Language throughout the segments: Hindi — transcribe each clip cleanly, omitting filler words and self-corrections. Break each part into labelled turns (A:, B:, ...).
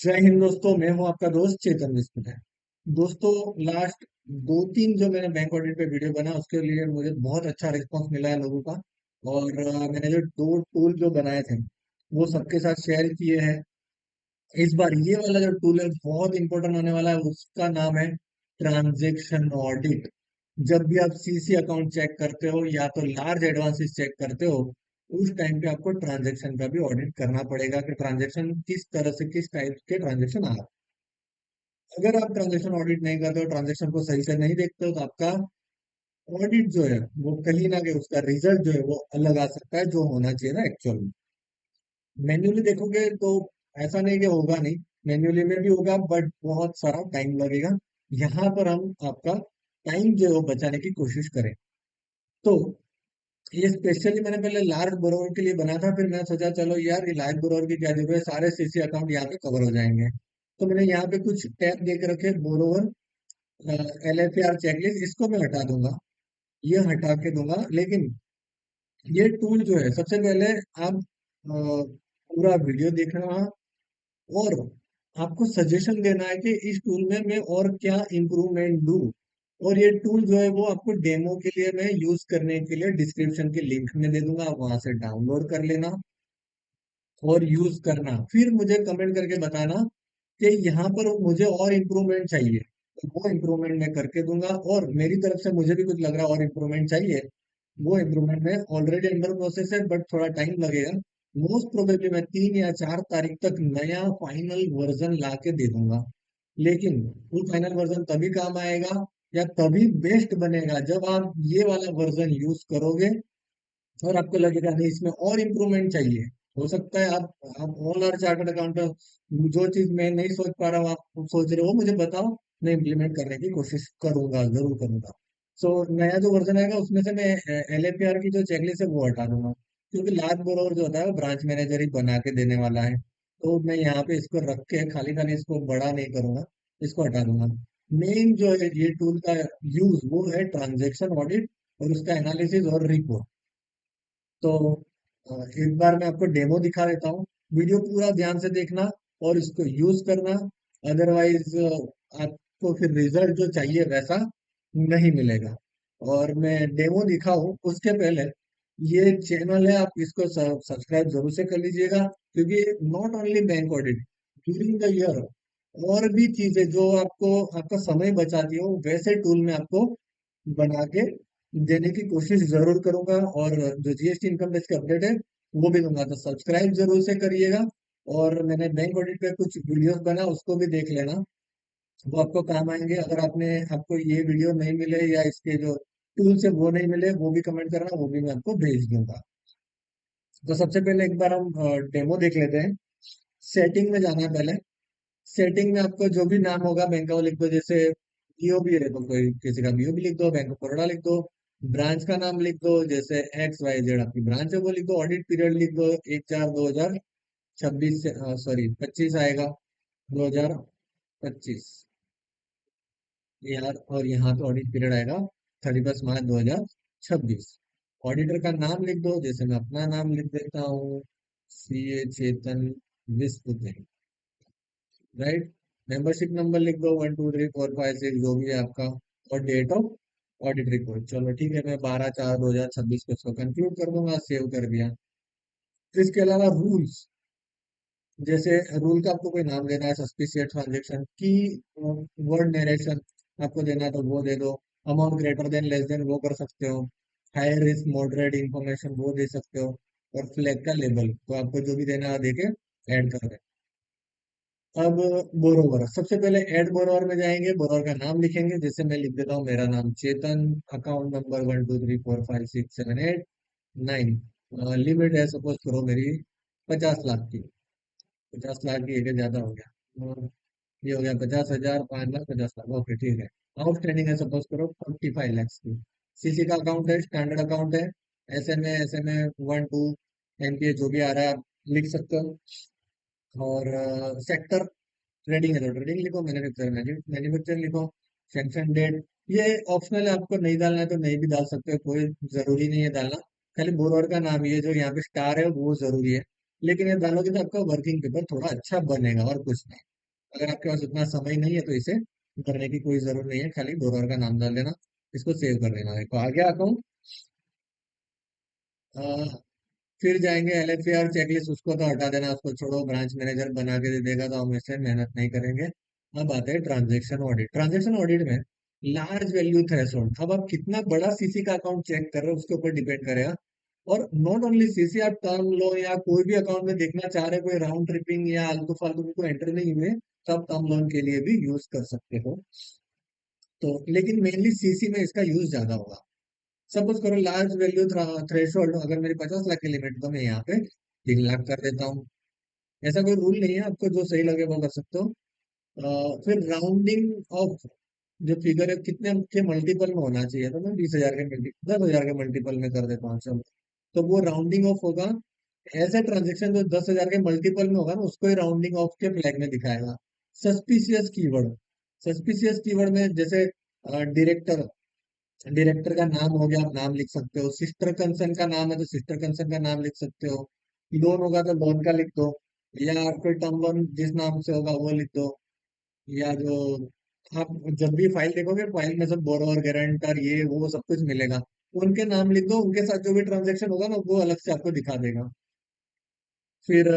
A: जय हिंद दोस्तों। मैं हूं आपका दोस्त चेतन विस्मित है। दोस्तों, लास्ट दो तीन जो मैंने बैंक ऑडिट पे वीडियो बना उसके लिए मुझे बहुत अच्छा रिस्पांस मिला है लोगों का। और मैंने जो दो टूल जो बनाए थे वो सबके साथ शेयर किए हैं। इस बार ये वाला जो टूल है बहुत इंपॉर्टेंट होने वाला है, उसका नाम है ट्रांजैक्शन ऑडिट। जब भी आप सीसी अकाउंट चेक करते हो या तो लार्ज एडवांसेस चेक करते हो, उस टाइम पे आपको ट्रांजैक्शन का भी ऑडिट करना पड़ेगा कि ट्रांजैक्शन किस तरह से, किस टाइप के ट्रांजैक्शन आ रहे हैं। अगर आप ट्रांजैक्शन ऑडिट नहीं करते हो, ट्रांजैक्शन को सही से नहीं देखते हो, तो आपका ऑडिट जो है वो कहीं ना कहीं उसका रिजल्ट जो है वो अलग आ सकता है जो होना चाहिए ना एक्चुअल में। मैन्युअली देखोगे तो ऐसा नहीं कि होगा नहीं, मैन्युअली में भी होगा बट बहुत सारा टाइम लगेगा। यहाँ पर हम आपका टाइम जो है वो बचाने की कोशिश करें। तो ये स्पेशली मैंने पहले लार्ज बोरोवर के लिए बना था, फिर मैं सोचा चलो यार ये लार्ज बोरोवर की क्या जरूरत है, सारे सीसी अकाउंट यहाँ पे कवर हो जाएंगे। तो मैंने यहाँ पे कुछ टैब देख रखे, बोरोवर, LFAR चेकलिस्ट, इसको मैं हटा दूंगा, ये हटा के दूंगा। लेकिन ये टूल जो है सबसे पहले आप पूरा वीडियो देखना और आपको सजेशन देना है कि इस टूल में मैं और क्या इम्प्रूवमेंट दूं। और ये टूल जो है वो आपको डेमो के लिए मैं यूज करने के लिए डिस्क्रिप्शन के लिंक में दे दूंगा, आप वहां से डाउनलोड कर लेना और यूज करना। फिर मुझे कमेंट करके बताना कि यहाँ पर मुझे और इम्प्रूवमेंट चाहिए, तो वो इम्प्रूवमेंट मैं करके दूंगा। और मेरी तरफ से मुझे भी कुछ लग रहा है और इम्प्रूवमेंट चाहिए, वो इम्प्रूवमेंट में ऑलरेडी अंडर प्रोसेस है बट थोड़ा टाइम लगेगा। मोस्ट प्रोबेबली मैं 3 या 4 तारीख तक नया फाइनल वर्जन ला के दे दूंगा। लेकिन वो फाइनल वर्जन तभी काम आएगा या तभी बेस्ट बनेगा जब आप ये वाला वर्जन यूज करोगे और आपको लगेगा नहीं इसमें और इम्प्रूवमेंट चाहिए। हो सकता है आप ऑल आर चार्टर्ड अकाउंटेंट, जो चीज मैं नहीं सोच पा रहा हूँ आप सोच रहे हो, मुझे बताओ, मैं इम्प्लीमेंट करने की कोशिश करूंगा, जरूर करूंगा। सो नया जो वर्जन आएगा उसमें से मैं LFAR की जो चेकलिस्ट है वो हटा दूंगा, क्योंकि लार्ज बोरोवर जो होता है वो ब्रांच मैनेजर ही बना के देने वाला है। तो मैं यहाँ पे इसको रख के खाली खाली इसको बड़ा नहीं करूंगा, इसको हटा दूंगा। मेन जो है ये टूल का यूज वो है ट्रांजेक्शन ऑडिट और उसका एनालिसिस और रिपोर्ट। तो एक बार मैं आपको डेमो दिखा देता हूँ, वीडियो पूरा ध्यान से देखना और इसको यूज करना। अदरवाइज आपको फिर रिजल्ट जो चाहिए वैसा नहीं मिलेगा। और मैं डेमो दिखाऊं उसके पहले, ये चैनल है आप इसको सब्सक्राइब जरूर से कर लीजिएगा, क्योंकि not only bank audit, during the year और भी चीजें जो आपको आपका समय बचाती हो वैसे टूल में आपको बना के देने की कोशिश जरूर करूंगा। और जो जीएसटी इनकम टैक्स के अपडेट है वो भी दूंगा, तो सब्सक्राइब जरूर से करिएगा। और मैंने बैंक ऑडिट पे कुछ वीडियोस बना, उसको भी देख लेना, वो आपको काम आएंगे। अगर आपको ये वीडियो नहीं मिले या इसके जो टूल्स है वो नहीं मिले, वो भी कमेंट करना, वो भी मैं आपको भेज दूंगा। तो सबसे पहले एक बार हम डेमो देख लेते हैं। सेटिंग में जाना है पहले। सेटिंग में आपको जो भी नाम होगा बैंक का वो लिख दो, जैसे बीओबी है तो कोई किसी का बीओबी लिख दो, बैंक ऑफ बड़ौदा लिख दो। ब्रांच का नाम लिख दो, जैसे XYZ आपकी ब्रांच है वो लिख दो। ऑडिट पीरियड लिख दो 1/4/2026 से, सॉरी 25 आएगा, 2025 यार। और यहाँ पे ऑडिट पीरियड आएगा 31 मार्च 2026। ऑडिटर का नाम लिख दो, जैसे मैं अपना नाम लिख देता हूँ, CA चेतन विस्पुत, राइट। मेंबरशिप नंबर लिख दो 1 2 3 4 5 6 जो भी है आपका। और डेट ऑफ ऑडिट रिपोर्ट, चलो ठीक है, मैं 12/4/2026 को इसको कंक्लूड कर दूंगा, सेव कर दिया। फिर इसके अलावा रूल्स, जैसे रूल का आपको कोई नाम देना है, सस्पिशियस ट्रांजेक्शन की वर्ड नरेशन आपको देना है तो वो दे दो। Amount greater than less than वो कर सकते हो। हाई रिस्क मॉडरेट इंफॉर्मेशन वो दे सकते हो। और फ्लैग का लेबल तो आपको जो भी देना है देके ऐड कर दे। अब बोरोवर, सबसे पहले ऐड बोरोवर में जाएंगे, बोरोवर का नाम लिखेंगे, जैसे मैं लिख देता हूँ मेरा नाम चेतन, अकाउंट नंबर 1 2 3 4 5 6 7 8 9। लिमिट है सपोज करो मेरी 50 लाख की। 50 लाख की एक है, ज्यादा हो गया। ये हो गया 50,000, 5 लाख, 50 लाख, ओके ठीक है। आउटस्टैंडिंग है सपोज करो 45 लाख की। सीसी का अकाउंट है, स्टैंडर्ड अकाउंट है। SMA 1 2 MPA जो भी आ रहा है आप लिख सकते हो। और सेक्टर ट्रेडिंग है तो ट्रेडिंग लिखो, मैन्युफैक्चर मैन्युफैक्चर लिखो। सैंक्शन डेट ये ऑप्शनल है, आपको नहीं डालना है तो नहीं भी डाल सकते हो, कोई जरूरी नहीं है डालना। खाली बोरोवर का नाम, ये जो यहाँ पे स्टार है वो जरूरी है, लेकिन ये डालोगे तो आपका वर्किंग पेपर थोड़ा अच्छा बनेगा और कुछ नहीं। अगर आपके पास उतना समय नहीं है तो इसे करने की कोई जरूरत नहीं है, खाली डोरर का नाम डाल देना, इसको सेव कर देना। देखो आ गया अकाउंट। फिर जाएंगे LFAR चेकलिस्ट, उसको तो हटा देना, उसको छोड़ो, ब्रांच मैनेजर बना के दे देगा तो हम इससे मेहनत नहीं करेंगे। अब आते हैं ट्रांजेक्शन ऑडिट। ट्रांजेक्शन ऑडिट में लार्ज वैल्यू थ्रेशोल्ड, अब आप कितना बड़ा सीसी का अकाउंट चेक कर रहे हो उसके ऊपर डिपेंड करेगा। और नॉट ओनली सीसी, आप टर्म लो या कोई भी अकाउंट में देखना चाह रहे हो, कोई राउंड ट्रिपिंग या आलतू फालतू में कोई एंटर नहीं हुए, तो आप टर्म लोन के लिए भी यूज कर सकते हो। तो लेकिन मेनली सीसी में इसका यूज ज्यादा होगा। सपोज करो लार्ज वैल्यू थ्रेशोल्ड, अगर मेरी 50 लाख की लिमिट, तो मैं यहाँ पे 3 लाख कर देता हूँ। ऐसा कोई रूल नहीं है, आपको जो सही लगे वो कर सकते हो। फिर राउंडिंग ऑफ, जो फिगर है कितने के मल्टीपल में होना चाहिए, तो मैं 20,000 के मल्टी 10,000 के मल्टीपल में कर देता हूँ, चलो। तो वो राउंडिंग ऑफ होगा। ऐसे ट्रांजेक्शन जो 10,000 के मल्टीपल में होगा ना, उसको ही राउंडिंग ऑफ के फ्लैग में दिखाएगा। सस्पिशियस कीवर्ड, सस्पिशियस कीवर्ड में जैसे डायरेक्टर, डायरेक्टर का नाम हो गया, आप नाम लिख सकते हो। सिस्टर कंसर्न का नाम है तो सिस्टर कंसर्न का नाम लिख सकते हो। लोन होगा तो लोन का लिख दो, या फिर टर्म लोन जिस नाम से होगा वो लिख दो। या जो आप जब भी फाइल देखोगे, फाइल में सब बोरोवर गारंटर ये वो सब कुछ मिलेगा, उनके नाम लिख दो, उनके साथ जो भी ट्रांजेक्शन होगा ना वो अलग से आपको दिखा देगा। फिर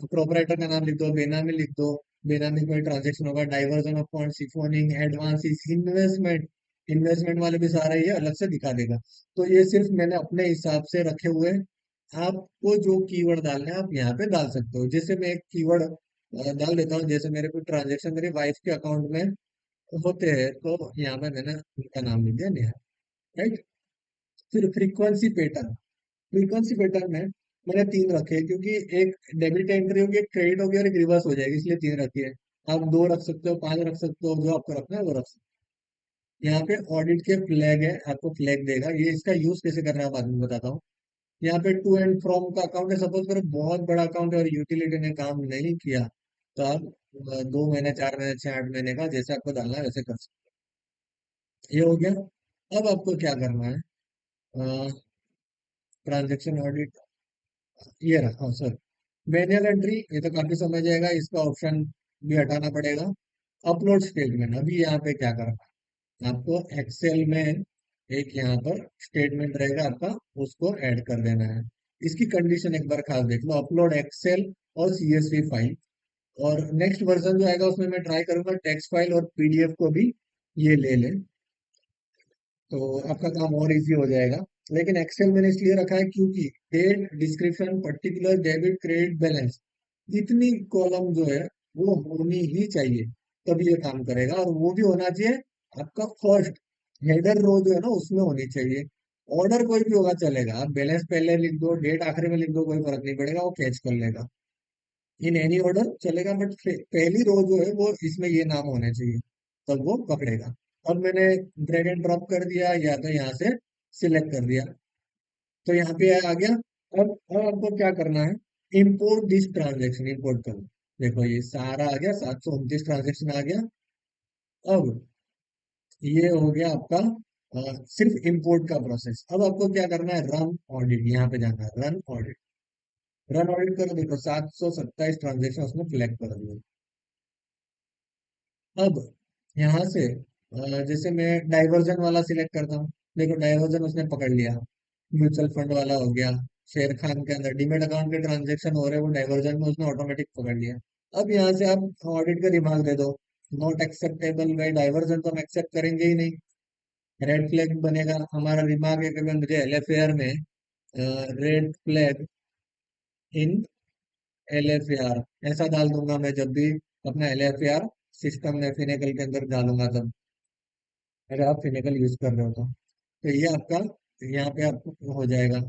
A: प्रोपराइटर का नाम लिख दो, बेनामी लिख दो, बेनामी कोई ट्रांजेक्शन होगा, diversion of fund, siphoning, advance, investment, investment वाले भी सारे ये अलग से दिखा देगा। तो ये सिर्फ मैंने अपने हिसाब से रखे हुए हैं। आपको जो कीवर्ड डालना है आप यहाँ पे डाल सकते हो। जैसे मैं एक कीवर्ड डाल देता हूँ, जैसे मेरे कोई ट्रांजेक्शन मेरी वाइफ के अकाउंट में होते हैं, तो यहाँ पे मैंने उनका नाम लिख दिया नेहा, राइट। फिर फ्रीक्वेंसी पैटर्न, फ्रीक्वेंसी पैटर्न में मैंने 3 रखे हैं, क्योंकि एक डेबिट एंट्री होगी, एक क्रेडिट होगी और एक रिवर्स हो जाएगी, इसलिए 3 रखी है। आप 2 रख सकते हो, 5 रख सकते हो, जो आपको रखना है वो रख सकते हो। यहाँ पे ऑडिट के फ्लैग है, आपको फ्लैग देगा, ये इसका यूज कैसे करना है बाद में बताता हूँ। यहाँ पे टू एंड फ्रॉम का अकाउंट है, सपोज करो बहुत बड़ा अकाउंट है और यूटिलिटी ने काम नहीं किया, तो आप 2 महीने, 4 महीने, 6, 8 महीने का जैसे आपको डालना है वैसे कर सकते हो। ये हो गया। अब आपको क्या करना है, ट्रांजेक्शन ऑडिट, ये रहा, हाँ सर, मैनुअल एंट्री, ये तो काफी समझ आएगा, इसका ऑप्शन भी हटाना पड़ेगा। अपलोड स्टेटमेंट, अभी यहाँ पे क्या करना है, आपको एक्सेल में एक यहाँ पर स्टेटमेंट रहेगा आपका, उसको ऐड कर देना है। इसकी कंडीशन एक बार खास देख लो, अपलोड एक्सेल और CSV फाइल। और नेक्स्ट वर्जन जो आएगा उसमें मैं ट्राई करूंगा टेक्स्ट फाइल और PDF को भी ये ले ले, तो आपका काम और इजी हो जाएगा। लेकिन एक्सेल मैंने इसलिए रखा है क्योंकि date, description, particular, debit, credit, balance, इतनी कॉलम जो है वो होनी ही चाहिए, तभी ये काम करेगा। और वो भी होना चाहिए आपका फर्स्ट हेडर रो जो है ना उसमें होनी चाहिए। ऑर्डर कोई भी होगा चलेगा, आप बैलेंस पहले लिख दो, डेट आखिरी में लिख दो, कोई फर्क नहीं पड़ेगा, वो कैच कर लेगा। इन एनी ऑर्डर चलेगा, बट पहली रो जो है वो इसमें ये नाम होने चाहिए, तब वो पकड़ेगा। अब मैंने ड्रैग एंड ड्रॉप कर दिया, या तो यहाँ से सिलेक्ट कर दिया, तो यहाँ पे आ गया। अब आपको क्या करना है, इंपोर्ट दिस ट्रांजेक्शन, इंपोर्ट करो। देखो ये सारा आ गया, 729 ट्रांजेक्शन आ गया। अब ये हो गया आपका सिर्फ इंपोर्ट का प्रोसेस। अब आपको क्या करना है, रन ऑडिट, यहाँ पे जाना है, रन ऑडिट। रन ऑडिट करो, देखो 727 ट्रांजेक्शन उसमें फ्लैग कर दिए। अब यहाँ से जैसे मैं डाइवर्जन वाला सिलेक्ट करता हूँ, देखो डाइवर्जन उसने पकड़ लिया, म्यूचुअल फंड वाला हो गया, शेर खान के अंदर डीमेट अकाउंट के ट्रांजेक्शन हो रहे हैं वो डाइवर्जन में उसने ऑटोमेटिक पकड़ लिया। अब यहाँ से आप ऑडिट का रिमार्क दे दो, नॉट एक्सेप्टेबल बाय डाइवर्जन, तो हम एक्सेप्ट करेंगे ही नहीं, रेड फ्लैग बनेगा। हमारा रिमार्क है कि अगर मुझे LFAR में रेड फ्लैग इन LFAR ऐसा डाल दूंगा मैं, जब भी अपना LFAR सिस्टम में फिनेकल के अंदर डालूंगा तब, अगर आप फिनेकल यूज कर रहे हो तो ये आपका यहाँ पे आपको हो जाएगा।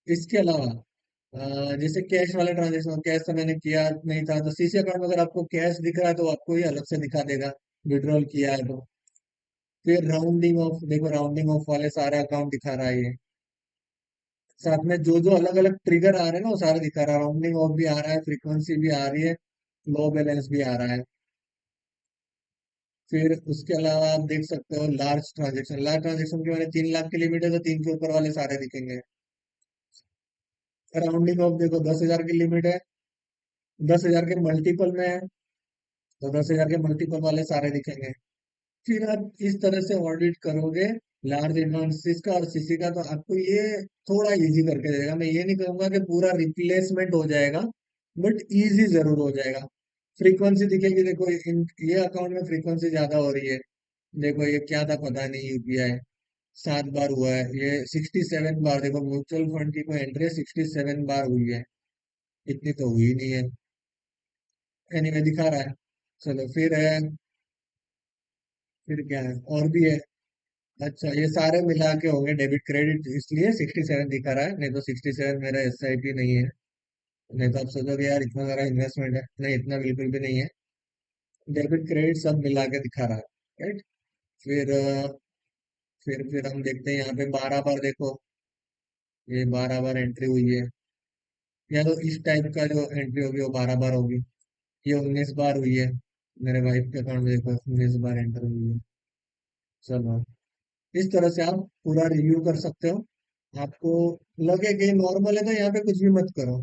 A: इसके अलावा जैसे कैश वाले ट्रांजेक्शन, कैश तो मैंने किया नहीं था, तो CC अकाउंट में अगर आपको कैश दिख रहा है तो आपको ये अलग से दिखा देगा, विड्रॉल किया है तो। फिर राउंडिंग ऑफ, देखो राउंडिंग ऑफ वाले सारे अकाउंट दिखा रहा है ये, साथ में जो जो अलग अलग ट्रिगर आ रहे हैं ना वो सारे दिखा रहा है, राउंडिंग ऑफ भी आ रहा है, फ्रीक्वेंसी भी आ रही है, लो बैलेंस भी आ रहा है। फिर उसके अलावा आप देख सकते हो लार्ज ट्रांजेक्शन, लार्ज ट्रांजेक्शन की मैंने 3 लाख की लिमिट है तो 3 के ऊपर वाले सारे दिखेंगे। राउंडिंग ऑफ देखो 10,000 की लिमिट है, 10,000 के मल्टीपल में है, तो 10,000 के मल्टीपल वाले सारे दिखेंगे। फिर आप इस तरह से ऑडिट करोगे लार्ज एडवांसेस का और सीसी का, तो आपको ये थोड़ा इजी करके देगा। मैं ये नहीं कहूंगा कि पूरा रिप्लेसमेंट हो जाएगा, बट इजी जरूर हो जाएगा। फ्रीक्वेंसी दिखेगी, देखो ये अकाउंट में फ्रीक्वेंसी ज्यादा हो रही है। देखो ये क्या था पता नहीं, यूपीआई 7 बार हुआ है, ये 67 बार। देखो म्यूचुअल फंड की कोई एंट्री 67 बार हुई है, इतनी तो हुई नहीं है। एनीवे दिखा रहा है। चलो फिर है, फिर क्या है और भी है। अच्छा ये सारे मिला के होंगे डेबिट क्रेडिट, इसलिए 67 दिखा रहा है, नहीं तो 67 मेरा एसआईपी नहीं है। नहीं तो आप सोचोगे यार इतना सारा इन्वेस्टमेंट है, नहीं इतना बिल्कुल भी नहीं है। डेबिट क्रेडिट सब मिला के दिखा रहा है, राइट। फिर फिर हम देखते हैं यहाँ पे 12 बार, देखो ये 12 बार एंट्री हुई है। या तो इस टाइप का जो एंट्री होगी वो 12 बार होगी। ये 19 बार हुई है, मेरे वाइफ के अकाउंट में देखो 19 बार एंटर हुई है। चलो इस तरह से आप पूरा रिव्यू कर सकते हो। आपको लगे कि नॉर्मल है तो यहाँ पे कुछ भी मत करो,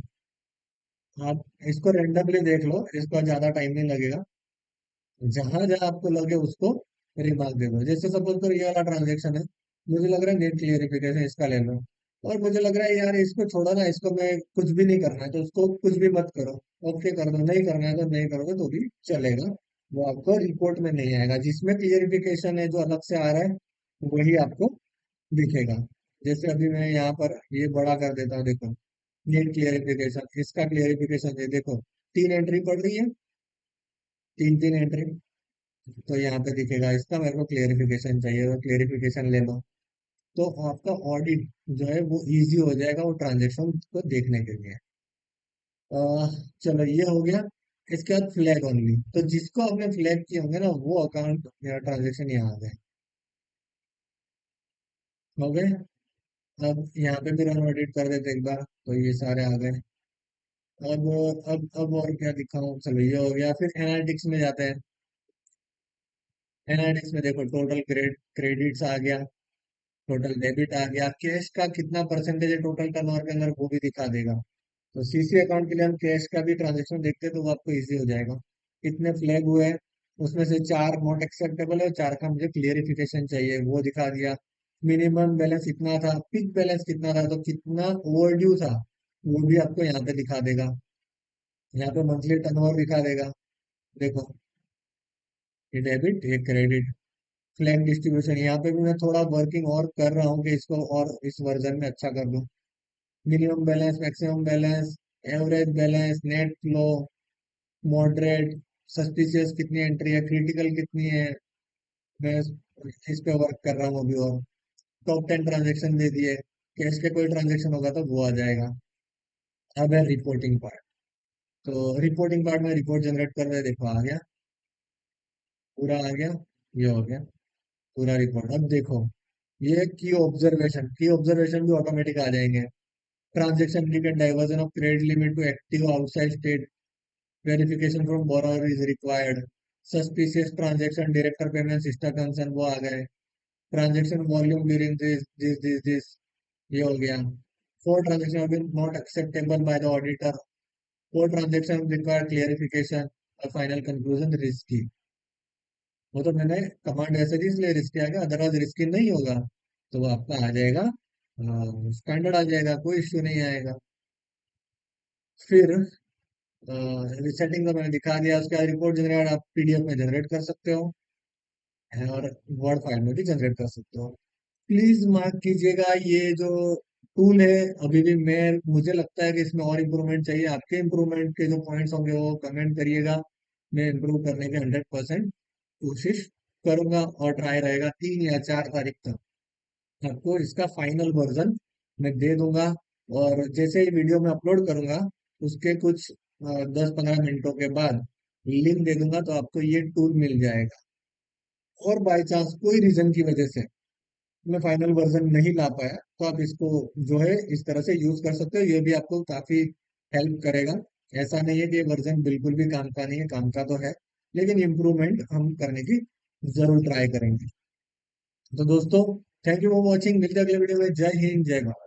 A: आप इसको रेंडमली देख लो, इसको ज्यादा टाइम नहीं लगेगा। जहां जहां आपको लगे उसको रिमार्क दे दो। जैसे सपोज करो ये वाला ट्रांजेक्शन है, मुझे लग रहा है नेट क्लियरिफिकेशन इसका ले लो, और मुझे लग रहा है यार इसको छोड़ो ना, इसको मैं कुछ भी नहीं करना है तो उसको कुछ भी मत करो। ओके कर दो, नहीं करना है तो नहीं करोगे तो भी चलेगा। वो आपको रिपोर्ट में नहीं आएगा, जिसमें क्लियरिफिकेशन है जो अलग से आ रहा है वही आपको दिखेगा। जैसे अभी मैं यहाँ पर ये बड़ा कर देता हूँ, देखो नीट क्लियरिफिकेशन, इसका क्लियरिफिकेशन ये देखो, 3 एंट्री पड़ रही है, 3 3 एंट्री। तो यहाँ पे दिखेगा इसका मेरे को क्लियरिफिकेशन चाहिए, तो क्लियरिफिकेशन ले लो। तो आपका ऑडिट जो है वो इजी हो जाएगा वो ट्रांजेक्शन को देखने के लिए। चलो ये हो गया। इसके बाद फ्लैग ओनली, तो जिसको आपने फ्लैग किए होंगे ना वो अकाउंट या ट्रांजेक्शन यहाँ आ गए, हो गए। अब यहाँ पे भी रन ऑडिट कर देते एक बार, तो ये सारे आ गए। अब और क्या दिखाऊं, चलो ये हो गया। फिर एनालिटिक्स में जाते हैं। एनालिटिक्स में देखो टोटल क्रेडिट्स आ गया, टोटल डेबिट आ गया, कैश का कितना परसेंटेज है टोटल टर्नओवर के अंदर वो भी दिखा देगा। तो सीसी अकाउंट के लिए हम कैश का भी ट्रांजेक्शन देखते हैं तो वो आपको इजी हो जाएगा। कितने फ्लैग हुए हैं, उसमें से 4 नॉट एक्सेप्टेबल है, 4 का मुझे क्लियरिफिकेशन चाहिए, वो दिखा दिया। मिनिमम बैलेंस इतना था, पिक बैलेंस कितना था, तो कितना ओवरड्यू था वो भी आपको यहाँ पे दिखा देगा। यहाँ पे मंथली टर्नओवर दिखा देगा। देखो ये डेबिट ये क्रेडिट, फ्लैग डिस्ट्रीब्यूशन, यहाँ पे भी मैं थोड़ा वर्किंग और कर रहा हूँ कि इसको और इस वर्जन में अच्छा कर दूं। Minimum balance, maximum balance, average balance, net flow, moderate, suspicious कितनी एंट्री है, क्रिटिकल कितनी है, मैं इस पे वर्क कर रहा हूँ अभी। और टॉप 10 ट्रांजेक्शन दे दिए, कैश के कोई ट्रांजेक्शन होगा तो वो आ जाएगा। अब है रिपोर्टिंग पार्ट। तो रिपोर्टिंग पार्ट में रिपोर्ट जनरेट कर रहे हैं, देखो आ गया, पूरा आ गया, ये हो गया पूरा रिपोर्ट। अब देखो ये की ऑब्जर्वेशन भी ऑटोमेटिक आ जाएंगे। Transaction indicate diversion of credit limit to active outside state. Verification from borrower is required. Suspicious transaction director payment system concern वो आ गए। ट्रांजेक्शन वॉल्यूम ड्यूरिंग दिस ये हो गया। Four transaction have been not acceptable by the auditor. Four transaction require clarification. और फाइनल कंक्लूजन रिस्की। वो तो मैंने कमांड ऐसे दी इसलिए रिस्की आ गया, अदरवाइज रिस्की नहीं होगा तो वो आपका आ जाएगा, स्टैंडर्ड आ जाएगा, कोई इश्यू नहीं आएगा। फिर सेटिंग तो मैंने दिखा दिया, उसके बाद रिपोर्ट जनरेट आप पीडीएफ में जनरेट कर सकते हो और वर्ड फाइल में भी जनरेट कर सकते हो। प्लीज मार्क कीजिएगा ये जो टूल है, अभी भी मैं मुझे लगता है कि इसमें और इम्प्रूवमेंट चाहिए। आपके इम्प्रूवमेंट के जो पॉइंट्स होंगे वो कमेंट करिएगा, मैं इम्प्रूव करने के 100% कोशिश करूंगा। और ट्राई रहेगा 3 या 4 तारीख तक आपको इसका फाइनल वर्जन मैं दे दूंगा। और जैसे ही वीडियो में अपलोड करूंगा उसके कुछ 10 15 मिनटों के बाद लिंक दे दूंगा, तो आपको ये टूल मिल जाएगा। और बाय चांस कोई रीजन की वजह से मैं फाइनल वर्जन नहीं ला पाया तो आप इसको जो है इस तरह से यूज कर सकते हो, ये भी आपको काफी हेल्प करेगा। ऐसा नहीं है कि ये वर्जन बिल्कुल भी काम का नहीं है, काम का तो है, लेकिन इम्प्रूवमेंट हम करने की जरूर ट्राई करेंगे। तो दोस्तों थैंक यू फॉर वॉचिंग, मिलते हैं अगले वीडियो में। जय हिंद जय भारत।